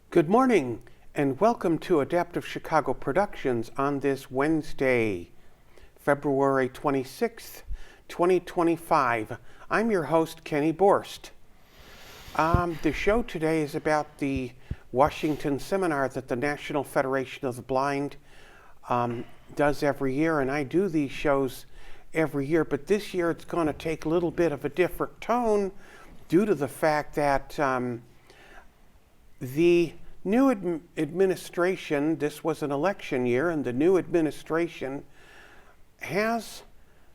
Good morning, and welcome to Adaptive Chicago Productions on this Wednesday, February 26th, 2025. I'm your host, Kenneth Borst. The show today is about the Washington seminar that the National Federation of the Blind does every year, and I do these shows every year, but this year it's going to take a little bit of a different tone due to the fact that the new administration, this was an election year, and the new administration has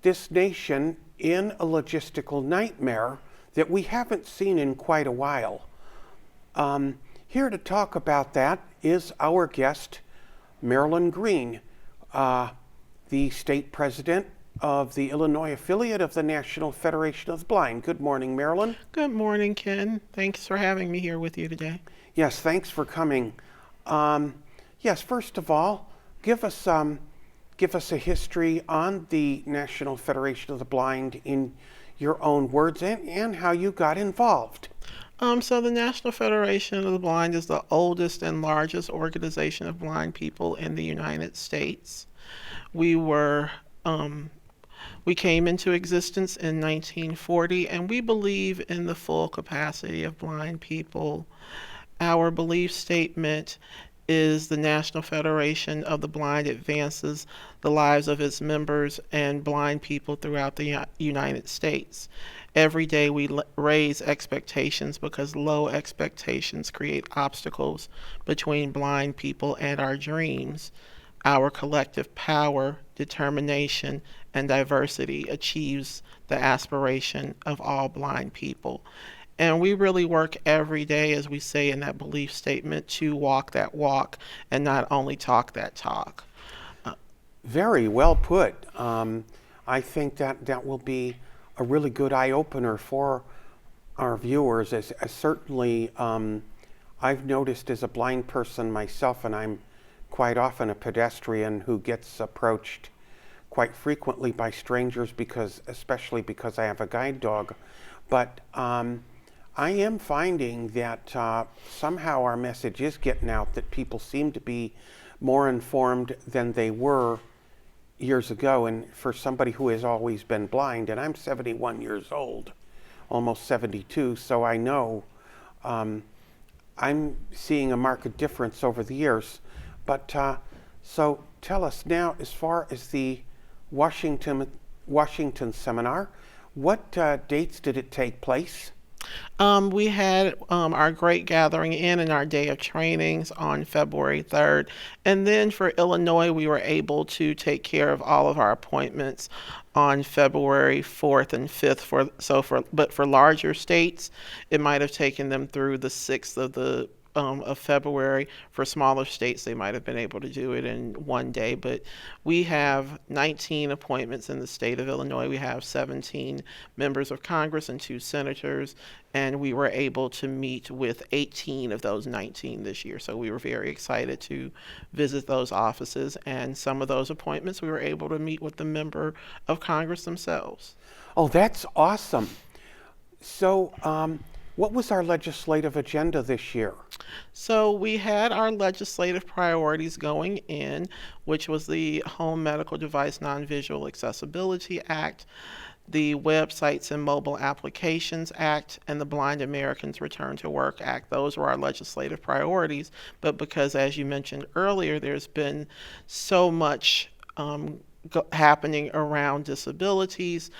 this nation in a logistical nightmare that we haven't seen in quite a while. Here to talk about that is our guest, Marilyn Green, the state president of the Illinois affiliate of the National Federation of the Blind. Good morning, Marilyn. Good morning, Ken. Thanks for having me here with you today. Yes, thanks for coming. Yes, first of all, give us a history on the National Federation of the Blind in your own words and how you got involved. So the National Federation of the Blind is the oldest and largest organization of blind people in the United States. We came into existence in 1940, and we believe in the full capacity of blind people. Our belief statement is the National Federation of the Blind advances the lives of its members and blind people throughout the United States. Every day we raise expectations because low expectations create obstacles between blind people and our dreams. Our collective power, determination, and diversity achieves the aspiration of all blind people. And we really work every day, as we say in that belief statement, to walk that walk and not only talk that talk. Very well put. I think that will be a really good eye-opener for our viewers, as certainly I've noticed as a blind person myself, and I'm quite often a pedestrian who gets approached quite frequently by strangers, especially because I have a guide dog. But I am finding that somehow our message is getting out, that people seem to be more informed than they were years ago. And for somebody who has always been blind, and I'm 71 years old, almost 72, so I know I'm seeing a marked difference over the years. But so tell us now, as far as the Washington seminar, what dates did it take place? We had our great gathering and our day of trainings on February 3rd. And then for Illinois, we were able to take care of all of our appointments on February 4th and 5th. But for larger states, it might have taken them through the 6th of February. For smaller states, they might have been able to do it in one day. But we have 19 appointments in the state of Illinois. We have 17 members of Congress and 2 senators, and we were able to meet with 18 of those 19 this year. So we were very excited to visit those offices, and some of those appointments we were able to meet with the member of Congress themselves. Oh, that's awesome. So what was our legislative agenda this year? So we had our legislative priorities going in, which was the Home Medical Device Non-Visual Accessibility Act, the Websites and Mobile Applications Act, and the Blind Americans Return to Work Act. Those were our legislative priorities. But because, as you mentioned earlier, there's been so much happening around disabilities,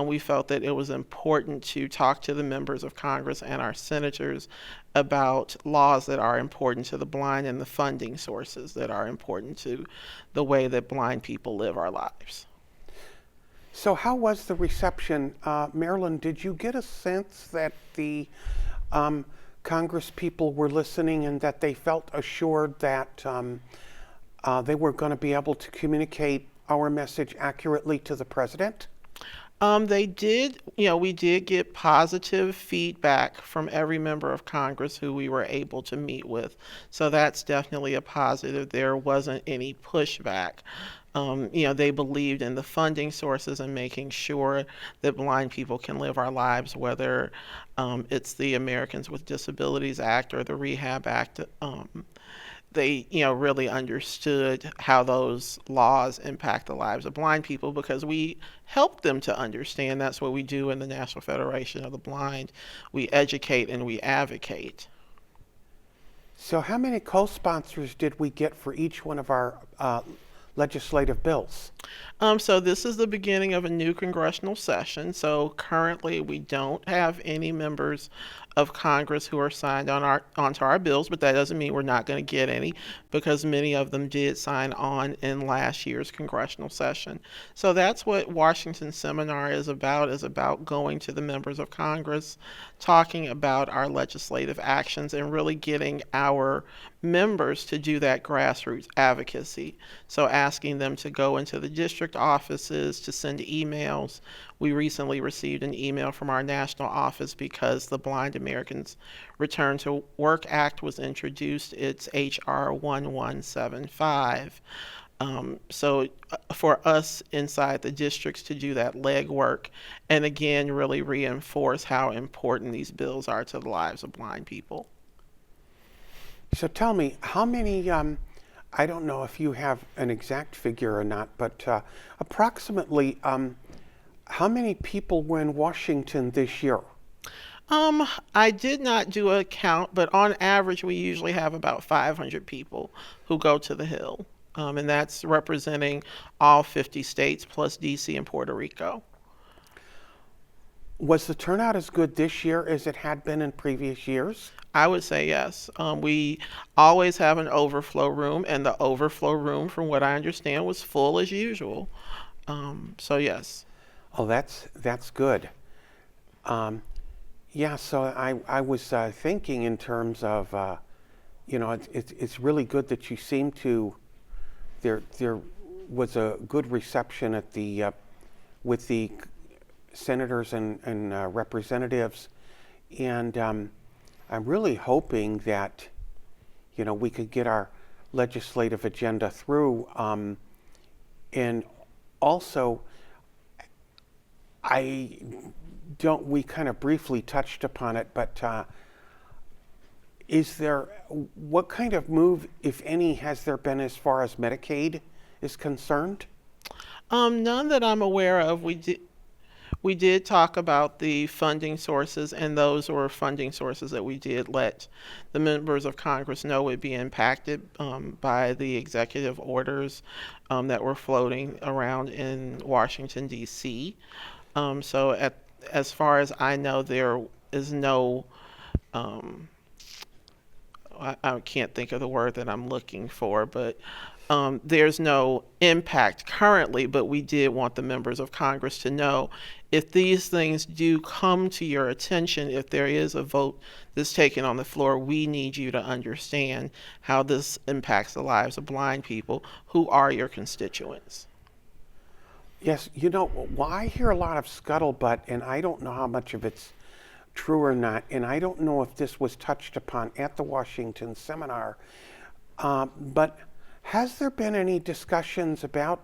we felt that it was important to talk to the members of Congress and our senators about laws that are important to the blind and the funding sources that are important to the way that blind people live our lives. So how was the reception? Marilyn, did you get a sense that the Congress people were listening and that they felt assured that they were going to be able to communicate our message accurately to the president? They did, we did get positive feedback from every member of Congress who we were able to meet with. So that's definitely a positive. There wasn't any pushback. They believed in the funding sources and making sure that blind people can live our lives, whether it's the Americans with Disabilities Act or the Rehab Act. They really understood how those laws impact the lives of blind people because we help them to understand. That's what we do in the National Federation of the Blind. We educate and we advocate. So how many co-sponsors did we get for each one of our legislative bills? So this is the beginning of a new congressional session. So currently we don't have any members of Congress who are signed onto our bills, but that doesn't mean we're not going to get any because many of them did sign on in last year's congressional session. So that's what Washington Seminar is about going to the members of Congress, talking about our legislative actions and really getting our members to do that grassroots advocacy. So asking them to go into the district offices, to send emails. We recently received an email from our national office because the Blind Americans Return to Work Act was introduced. It's HR 1175. So for us inside the districts to do that legwork and again really reinforce how important these bills are to the lives of blind people. So tell me, how many, I don't know if you have an exact figure or not, but approximately how many people were in Washington this year? I did not do a count, but on average, we usually have about 500 people who go to the Hill. And that's representing all 50 states plus DC and Puerto Rico. Was the turnout as good this year as it had been in previous years? I would say yes. We always have an overflow room, and the overflow room, from what I understand, was full as usual. So yes. Oh, that's good. Yeah, so I was thinking in terms of, it's really good that you seem to, there was a good reception at the, with the senators and representatives, and I'm really hoping that, we could get our legislative agenda through, and also, we kind of briefly touched upon it, but what kind of move, if any, has there been as far as Medicaid is concerned? None that I'm aware of. We did talk about the funding sources, and those were funding sources that we did let the members of Congress know would be impacted by the executive orders that were floating around in Washington, D.C. So as far as I know, there is no, I can't think of the word that I'm looking for, but there's no impact currently, but we did want the members of Congress to know if these things do come to your attention, if there is a vote that's taken on the floor, we need you to understand how this impacts the lives of blind people who are your constituents. Yes, well, I hear a lot of scuttlebutt, and I don't know how much of it's true or not, and I don't know if this was touched upon at the Washington seminar, but has there been any discussions about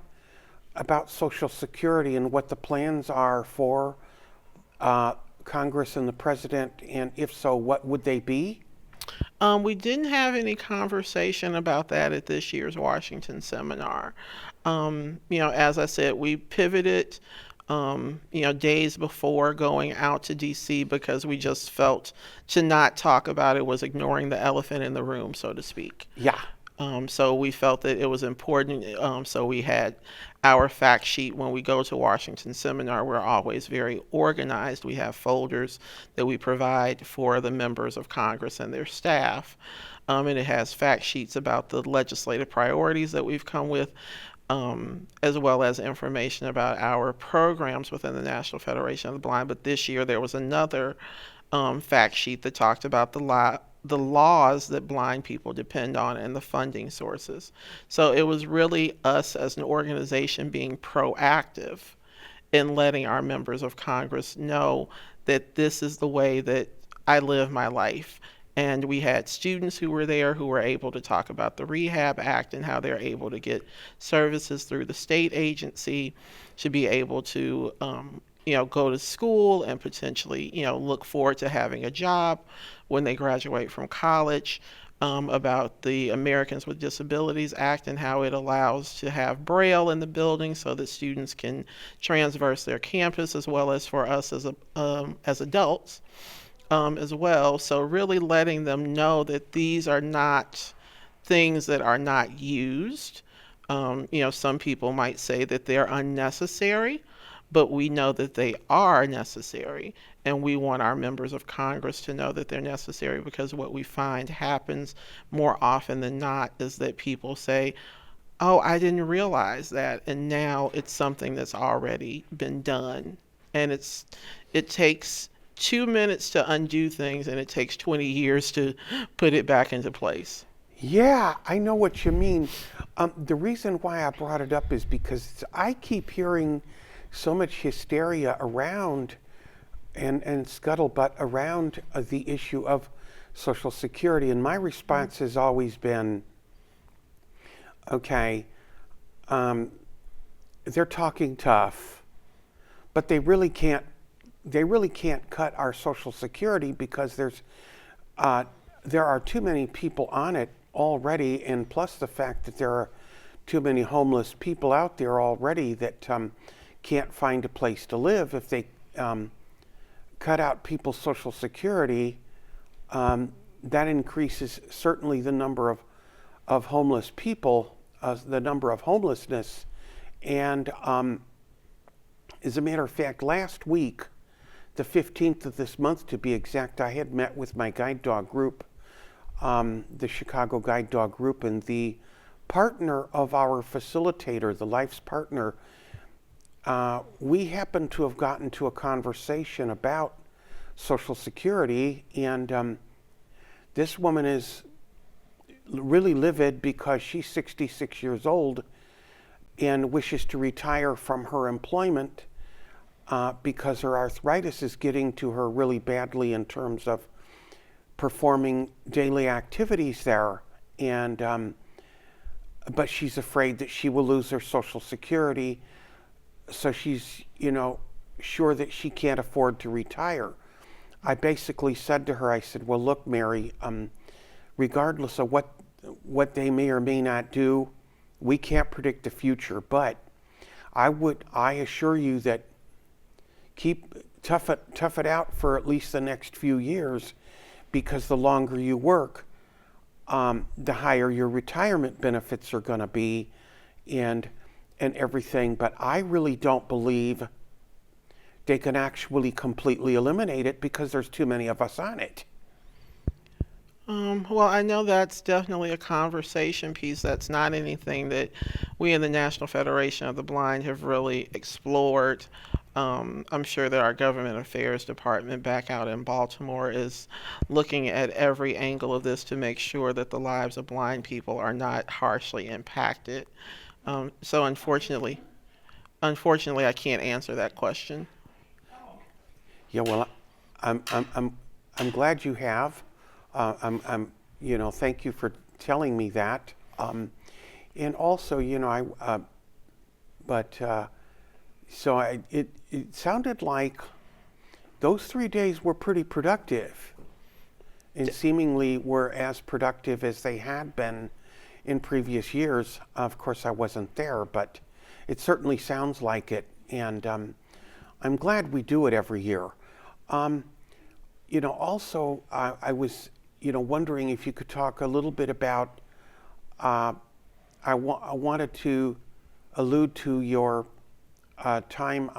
Social Security and what the plans are for Congress and the President, and if so, what would they be? We didn't have any conversation about that at this year's Washington seminar. As I said, we pivoted days before going out to DC, because we just felt to not talk about it was ignoring the elephant in the room, so to speak. Yeah. So we felt that it was important. So we had our fact sheet when we go to Washington seminar. We're always very organized. We have folders that we provide for the members of Congress and their staff. And it has fact sheets about the legislative priorities that we've come with, as well as information about our programs within the National Federation of the Blind. But this year there was another fact sheet that talked about the laws that blind people depend on and the funding sources. So it was really us as an organization being proactive in letting our members of Congress know that this is the way that I live my life. And we had students who were there who were able to talk about the Rehab Act and how they're able to get services through the state agency to be able to, go to school and potentially, look forward to having a job when they graduate from college. About the Americans with Disabilities Act and how it allows to have Braille in the building so that students can transverse their campus, as well as for us as adults as well. So really letting them know that these are not things that are not used. Some people might say that they're unnecessary, but we know that they are necessary. And we want our members of Congress to know that they're necessary, because what we find happens more often than not is that people say, oh, I didn't realize that. And now it's something that's already been done. And it takes 2 minutes to undo things, and it takes 20 years to put it back into place. Yeah, I know what you mean. The reason why I brought it up is because I keep hearing so much hysteria around and scuttlebutt around the issue of Social Security. And my response has always been, okay, they're talking tough, but they really can't cut our Social Security, because there are too many people on it already, and plus the fact that there are too many homeless people out there already that can't find a place to live. If they cut out people's Social Security, that increases certainly the number of homeless people, the number of homelessness. And as a matter of fact, last week, the 15th of this month to be exact, I had met with my guide dog group, the Chicago Guide Dog Group, and the partner of our facilitator, the Life's Partner. We happened to have gotten to a conversation about Social Security, and this woman is really livid because she's 66 years old and wishes to retire from her employment because her arthritis is getting to her really badly in terms of performing daily activities there. And but she's afraid that she will lose her Social Security, so she's, sure that she can't afford to retire. I basically said to her, I said, well, look, Mary, regardless of what they may or may not do, we can't predict the future, but I assure you that tough it out for at least the next few years, because the longer you work, the higher your retirement benefits are going to be, and everything. But I really don't believe they can actually completely eliminate it, because there's too many of us on it. Well, I know that's definitely a conversation piece. That's not anything that we in the National Federation of the Blind have really explored. I'm sure that our Government Affairs Department back out in Baltimore is looking at every angle of this to make sure that the lives of blind people are not harshly impacted. So unfortunately, I can't answer that question. Yeah, well, I'm glad you have. Thank you for telling me that. And also, it sounded like those 3 days were pretty productive, and seemingly were as productive as they had been in previous years. Of course, I wasn't there, but it certainly sounds like it. And I'm glad we do it every year. Um, also, I was, wondering if you could talk a little bit about. Uh, I wanted to allude to your time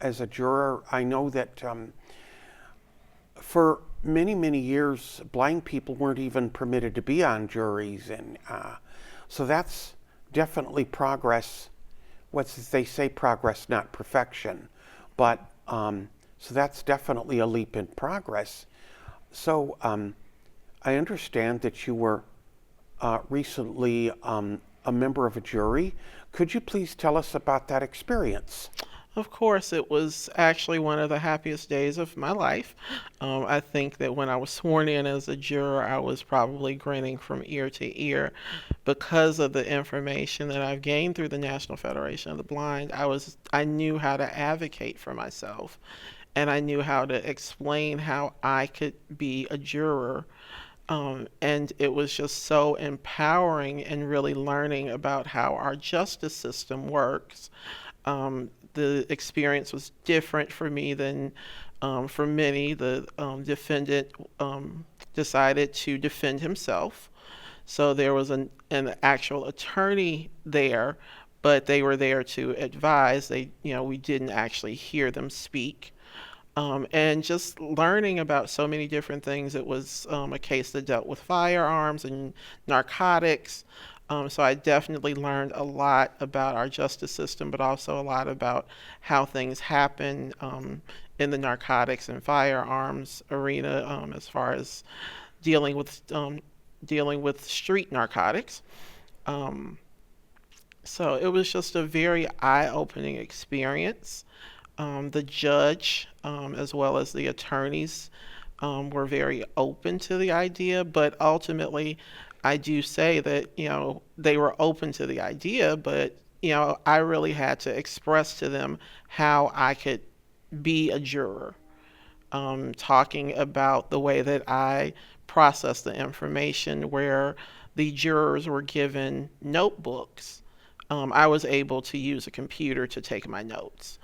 as a juror. I know that for many, many years, blind people weren't even permitted to be on juries, and so that's definitely progress. What they say, progress, not perfection, but so that's definitely a leap in progress. So I understand that you were recently a member of a jury. Could you please tell us about that experience? Of course, it was actually one of the happiest days of my life. I think that when I was sworn in as a juror, I was probably grinning from ear to ear because of the information that I've gained through the National Federation of the Blind. I knew how to advocate for myself, and I knew how to explain how I could be a juror. And it was just so empowering and really learning about how our justice system works. The experience was different for me than for many. The defendant decided to defend himself. So there was an actual attorney there, but they were there to advise. We didn't actually hear them speak. And just learning about so many different things. It was a case that dealt with firearms and narcotics. So I definitely learned a lot about our justice system, but also a lot about how things happen in the narcotics and firearms arena, as far as dealing with um, dealing with street narcotics. Um, so it was just a very eye-opening experience. The judge, as well as the attorneys, were very open to the idea, but ultimately, I do say that, they were open to the idea, but, I really had to express to them how I could be a juror, talking about the way that I process the information, where the jurors were given notebooks. I was able to use a computer to take my notes.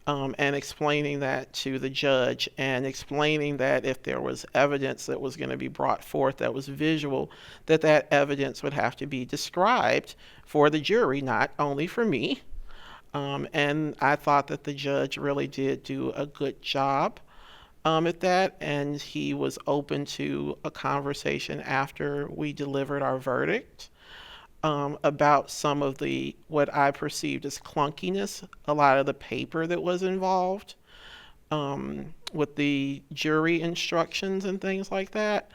And explaining that to the judge, and explaining that if there was evidence that was going to be brought forth that was visual, that evidence would have to be described for the jury, not only for me. And I thought that the judge really did do a good job at that, and he was open to a conversation after we delivered our verdict, about some of the what I perceived as clunkiness, a lot of the paper that was involved, with the jury instructions and things like that,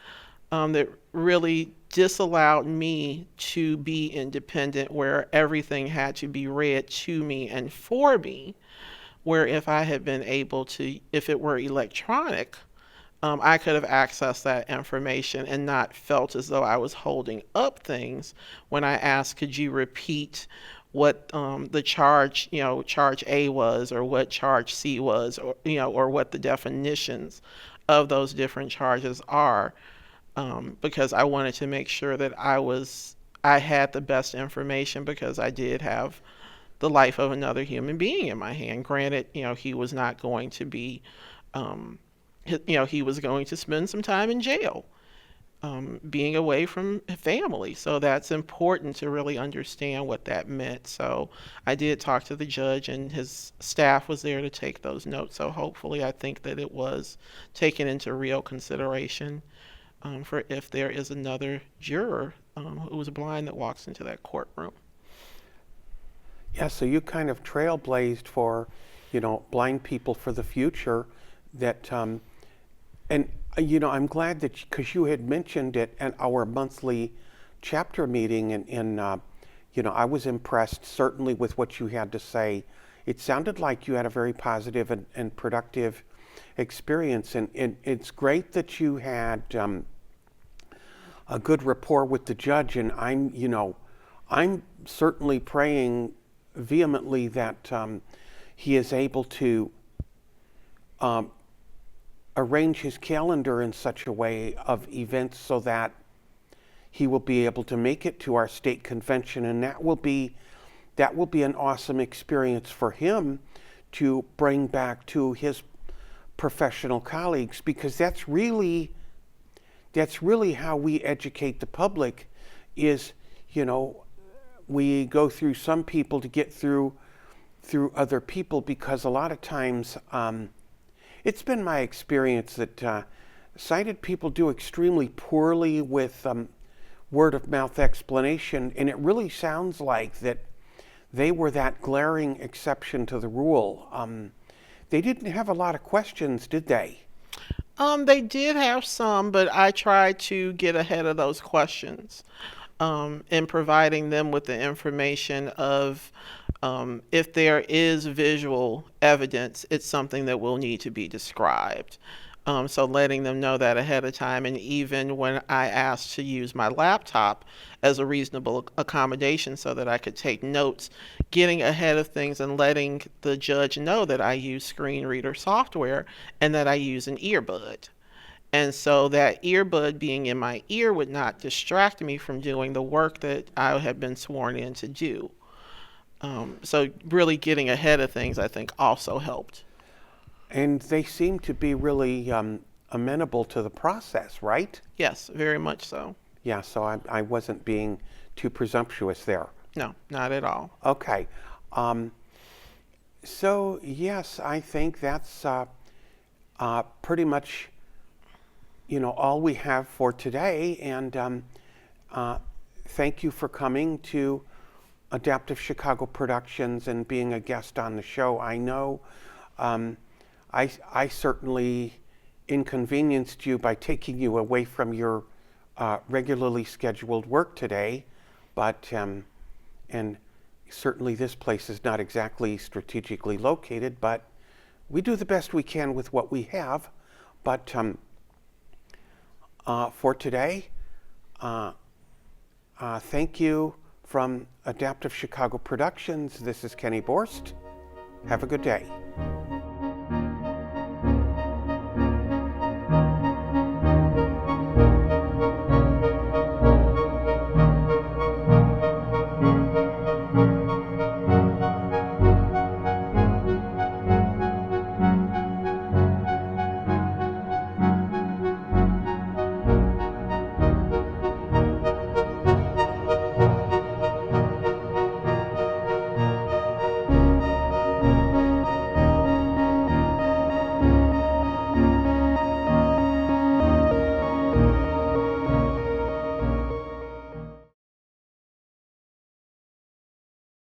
that really disallowed me to be independent, where everything had to be read to me and for me, where if I had been able to, if it were electronic, I could have accessed that information and not felt as though I was holding up things when I asked, could you repeat what the charge, charge A was, or what charge C was, or, or what the definitions of those different charges are, because I wanted to make sure that I had the best information, because I did have the life of another human being in my hand. Granted, he was not going to be, he was going to spend some time in jail, being away from family. So that's important to really understand what that meant. So I did talk to the judge, and his staff was there to take those notes. So hopefully, I think that it was taken into real consideration, for if there is another juror who is blind that walks into that courtroom. Yeah, so you kind of trailblazed for, blind people for the future. That and I'm glad that because you had mentioned it at our monthly chapter meeting, and I was impressed certainly with what you had to say. It sounded like you had a very positive and productive experience, and it's great that you had a good rapport with the judge. And I'm certainly praying vehemently that he is able to arrange his calendar in such a way of events so that he will be able to make it to our state convention, and that will be an awesome experience for him to bring back to his professional colleagues, because that's really how we educate the public. Is, we go through some people to get through other people, because a lot of times it's been my experience that sighted people do extremely poorly with word of mouth explanation, and it really sounds like that they were that glaring exception to the rule. They didn't have a lot of questions, did they? They did have some, but I tried to get ahead of those questions, in providing them with the information of, if there is visual evidence, it's something that will need to be described. So letting them know that ahead of time, and even when I asked to use my laptop as a reasonable accommodation so that I could take notes, getting ahead of things and letting the judge know that I use screen reader software and that I use an earbud. And so that earbud being in my ear would not distract me from doing the work that I had been sworn in to do. So really getting ahead of things, I think, also helped. And they seem to be really amenable to the process, right? Yes, very much so. Yeah, so I wasn't being too presumptuous there. No, not at all. Okay. So, yes, I think that's pretty much, all we have for today. And thank you for coming to Adaptive Chicago Productions and being a guest on the show. I know I certainly inconvenienced you by taking you away from your regularly scheduled work today, but and certainly this place is not exactly strategically located, but we do the best we can with what we have. But for today, thank you from Adaptive Chicago Productions. This is Kenny Borst. Have a good day.